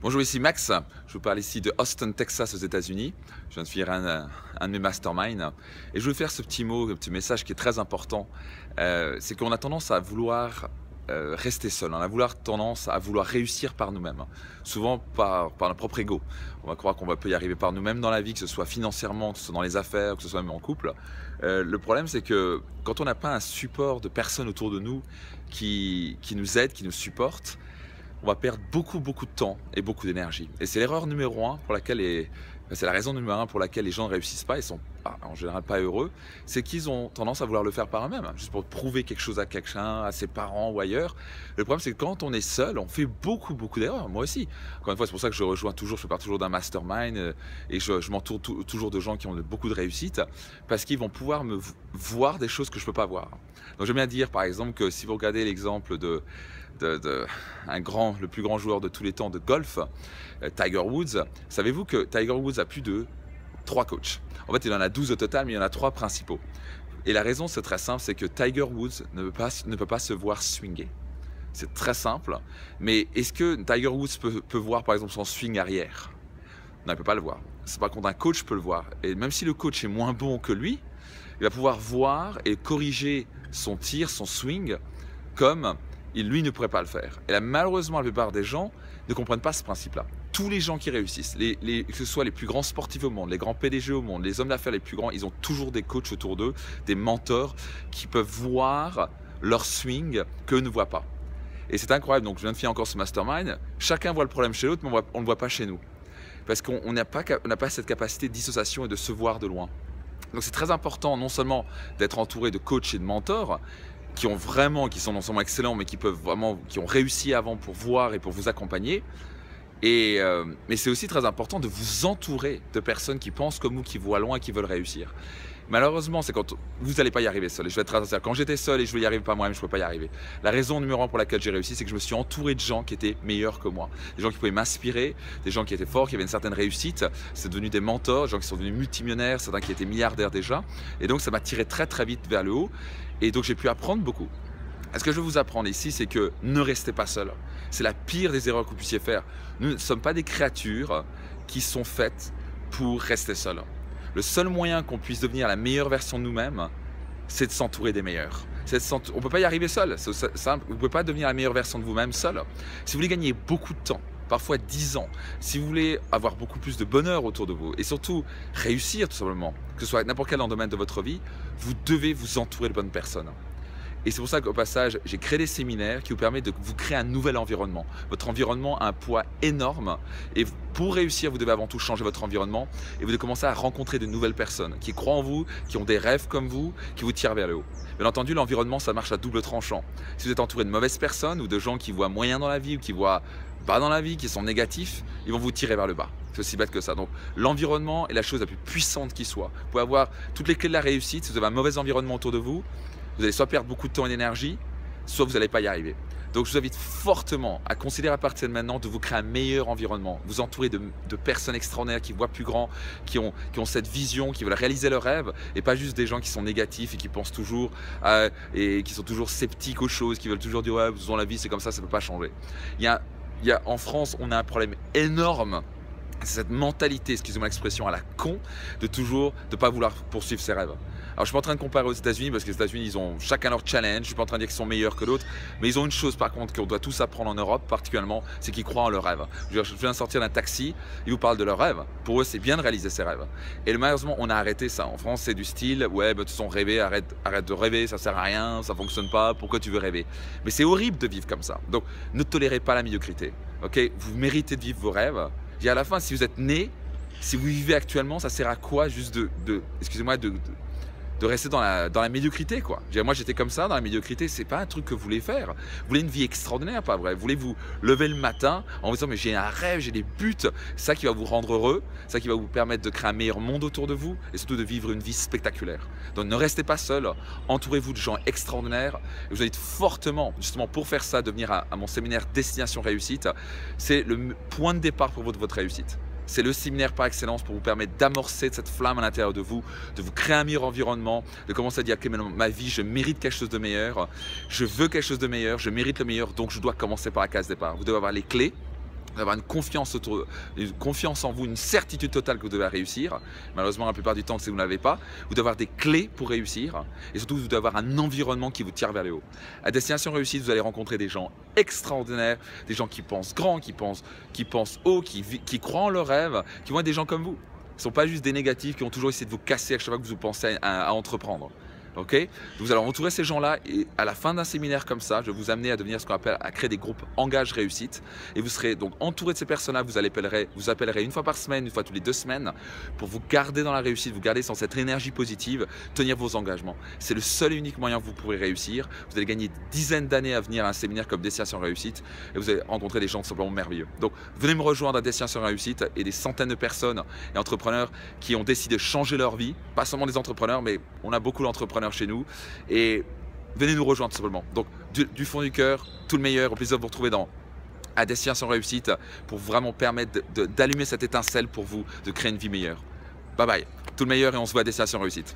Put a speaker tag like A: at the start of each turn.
A: Bonjour, ici Max. Je vous parle ici de Austin, Texas, aux États-Unis. Je viens de finir un de mes masterminds. Et je veux faire ce petit mot, un petit message qui est très important. C'est qu'on a tendance à vouloir rester seul. On a tendance à vouloir réussir par nous-mêmes. Souvent par notre propre ego. On va croire qu'on peut y arriver par nous-mêmes dans la vie, que ce soit financièrement, que ce soit dans les affaires, que ce soit même en couple. Le problème, c'est que quand on n'a pas un support de personnes autour de nous qui nous aident, qui nous supportent, on va perdre beaucoup de temps et beaucoup d'énergie. Et c'est l'erreur numéro un pour laquelle c'est la raison numéro un pour laquelle les gens ne réussissent pas et sont en général pas heureux, c'est qu'ils ont tendance à vouloir le faire par eux-mêmes, juste pour prouver quelque chose à quelqu'un, à ses parents ou ailleurs. Le problème, c'est que quand on est seul, on fait beaucoup d'erreurs. Moi aussi. Encore une fois, c'est pour ça que je rejoins toujours, je pars toujours d'un mastermind et je m'entoure toujours de gens qui ont beaucoup de réussite parce qu'ils vont pouvoir me voir des choses que je ne peux pas voir. Donc j'aime bien dire, par exemple, que si vous regardez l'exemple le plus grand joueur de tous les temps de golf, Tiger Woods. Savez-vous que Tiger Woods a plus de 3 coachs? En fait, il en a 12 au total, mais il y en a 3 principaux. Et la raison, c'est très simple, c'est que Tiger Woods ne peut pas se voir swinger. C'est très simple, mais est-ce que Tiger Woods peut voir par exemple son swing arrière? Non, il ne peut pas le voir. C'est pas contre un coach peut le voir. Et même si le coach est moins bon que lui, il va pouvoir voir et corriger son tir, son swing, comme lui ne pourrait pas le faire. Et là, malheureusement, la plupart des gens ne comprennent pas ce principe-là. Tous les gens qui réussissent, que ce soit les plus grands sportifs au monde, les grands PDG au monde, les hommes d'affaires les plus grands, ils ont toujours des coachs autour d'eux, des mentors qui peuvent voir leur swing qu'eux ne voient pas. Et c'est incroyable. Donc, je viens de finir encore ce mastermind. Chacun voit le problème chez l'autre, mais on ne le voit pas chez nous. Parce qu'on n'a pas cette capacité de dissociation et de se voir de loin. Donc, c'est très important non seulement d'être entouré de coachs et de mentors, qui sont non seulement excellents, mais qui ont réussi avant pour voir et pour vous accompagner. Mais c'est aussi très important de vous entourer de personnes qui pensent comme vous, qui voient loin et qui veulent réussir. Malheureusement, c'est quand vous n'allez pas y arriver seul. Et je vais être très sincère. Quand j'étais seul et je voulais y arriver par moi-même, je ne pouvais pas y arriver. La raison numéro un pour laquelle j'ai réussi, c'est que je me suis entouré de gens qui étaient meilleurs que moi. Des gens qui pouvaient m'inspirer, des gens qui étaient forts, qui avaient une certaine réussite. C'est devenu des mentors, des gens qui sont devenus multimillionnaires, certains qui étaient milliardaires déjà. Et donc, ça m'a tiré très vite vers le haut. Et donc, j'ai pu apprendre beaucoup. Ce que je veux vous apprendre ici, c'est que ne restez pas seul. C'est la pire des erreurs que vous puissiez faire. Nous ne sommes pas des créatures qui sont faites pour rester seuls. Le seul moyen qu'on puisse devenir la meilleure version de nous-mêmes, c'est de s'entourer des meilleurs. On ne peut pas y arriver seul. Simple. Vous ne pouvez pas devenir la meilleure version de vous-même seul. Si vous voulez gagner beaucoup de temps, parfois 10 ans, si vous voulez avoir beaucoup plus de bonheur autour de vous et surtout réussir tout simplement, que ce soit n'importe quel domaine de votre vie, vous devez vous entourer de bonnes personnes. Et c'est pour ça qu'au passage, j'ai créé des séminaires qui vous permettent de vous créer un nouvel environnement. Votre environnement a un poids énorme et pour réussir, vous devez avant tout changer votre environnement et vous devez commencer à rencontrer de nouvelles personnes qui croient en vous, qui ont des rêves comme vous, qui vous tirent vers le haut. Bien entendu, l'environnement, ça marche à double tranchant. Si vous êtes entouré de mauvaises personnes ou de gens qui voient moyen dans la vie ou qui voient bas dans la vie, qui sont négatifs, ils vont vous tirer vers le bas. C'est aussi bête que ça. Donc l'environnement est la chose la plus puissante qui soit. Vous pouvez avoir toutes les clés de la réussite. Si vous avez un mauvais environnement autour de vous, vous allez soit perdre beaucoup de temps et d'énergie, soit vous n'allez pas y arriver. Donc je vous invite fortement à considérer à partir de maintenant de vous créer un meilleur environnement, vous entourer de personnes extraordinaires qui voient plus grand, qui ont cette vision, qui veulent réaliser leurs rêves, et pas juste des gens qui sont négatifs et qui pensent toujours et qui sont toujours sceptiques aux choses, qui veulent toujours dire ouais, dans la vie c'est comme ça ne peut pas changer. En France, on a un problème énorme. C'est cette mentalité, excusez-moi l'expression, à la con, de pas vouloir poursuivre ses rêves. Alors je suis pas en train de comparer aux États-Unis parce que les États-Unis ils ont chacun leur challenge. Je suis pas en train de dire qu'ils sont meilleurs que l'autre, mais ils ont une chose par contre qu'on doit tous apprendre en Europe particulièrement, c'est qu'ils croient en leurs rêves. Je viens de sortir d'un taxi, ils vous parlent de leurs rêves. Pour eux c'est bien de réaliser ses rêves. Et malheureusement on a arrêté ça. En France c'est du style ouais bah, de toute façon rêver, arrête de rêver, ça sert à rien, ça fonctionne pas. Pourquoi tu veux rêver? Mais c'est horrible de vivre comme ça. Donc ne tolérez pas la médiocrité. Ok, vous méritez de vivre vos rêves. Et à la fin, si vous êtes né, si vous vivez actuellement, ça sert à quoi juste excusez-moi, de rester dans la médiocrité quoi. Moi j'étais comme ça dans la médiocrité, c'est pas un truc que vous voulez faire. Vous voulez une vie extraordinaire, pas vrai? Vous voulez vous lever le matin en vous disant mais j'ai un rêve, j'ai des buts, ça qui va vous rendre heureux, ça qui va vous permettre de créer un meilleur monde autour de vous et surtout de vivre une vie spectaculaire. Donc ne restez pas seul, entourez-vous de gens extraordinaires. Et vous invite fortement justement pour faire ça, de venir à mon séminaire Destination Réussite. C'est le point de départ pour votre réussite. C'est le séminaire par excellence pour vous permettre d'amorcer cette flamme à l'intérieur de vous créer un meilleur environnement, de commencer à dire ok maintenant ma vie je mérite quelque chose de meilleur, je veux quelque chose de meilleur, je mérite le meilleur, donc je dois commencer par la case départ. Vous devez avoir les clés d'avoir une confiance en vous, une certitude totale que vous devez réussir. Malheureusement, la plupart du temps, c'est vous ne l'avez pas. Vous devez avoir des clés pour réussir et surtout, vous devez avoir un environnement qui vous tire vers le haut. À Destination Réussite, vous allez rencontrer des gens extraordinaires, des gens qui pensent grand, qui pensent haut, qui croient en leurs rêves, qui vont être des gens comme vous. Ce ne sont pas juste des négatifs qui vont toujours essayer de vous casser à chaque fois que vous pensez à entreprendre. Ok, vous allez entourer ces gens-là et à la fin d'un séminaire comme ça, je vais vous amener à devenir ce qu'on appelle à créer des groupes engage réussite et vous serez donc entouré de ces personnes-là. Vous appellerez une fois par semaine, une fois toutes les 2 semaines pour vous garder dans la réussite, vous garder dans cette énergie positive, tenir vos engagements. C'est le seul et unique moyen que vous pourrez réussir. Vous allez gagner des dizaines d'années à venir à un séminaire comme Destination Réussite et vous allez rencontrer des gens simplement merveilleux. Donc venez me rejoindre à Destination Réussite et des centaines de personnes et entrepreneurs qui ont décidé de changer leur vie, pas seulement des entrepreneurs, mais on a beaucoup d'entrepreneurs chez nous et venez nous rejoindre simplement. Donc du fond du cœur, tout le meilleur, au plaisir de vous retrouver à Destination Réussite pour vraiment permettre d'allumer cette étincelle pour vous, de créer une vie meilleure. Bye bye, tout le meilleur et on se voit à Destination Réussite.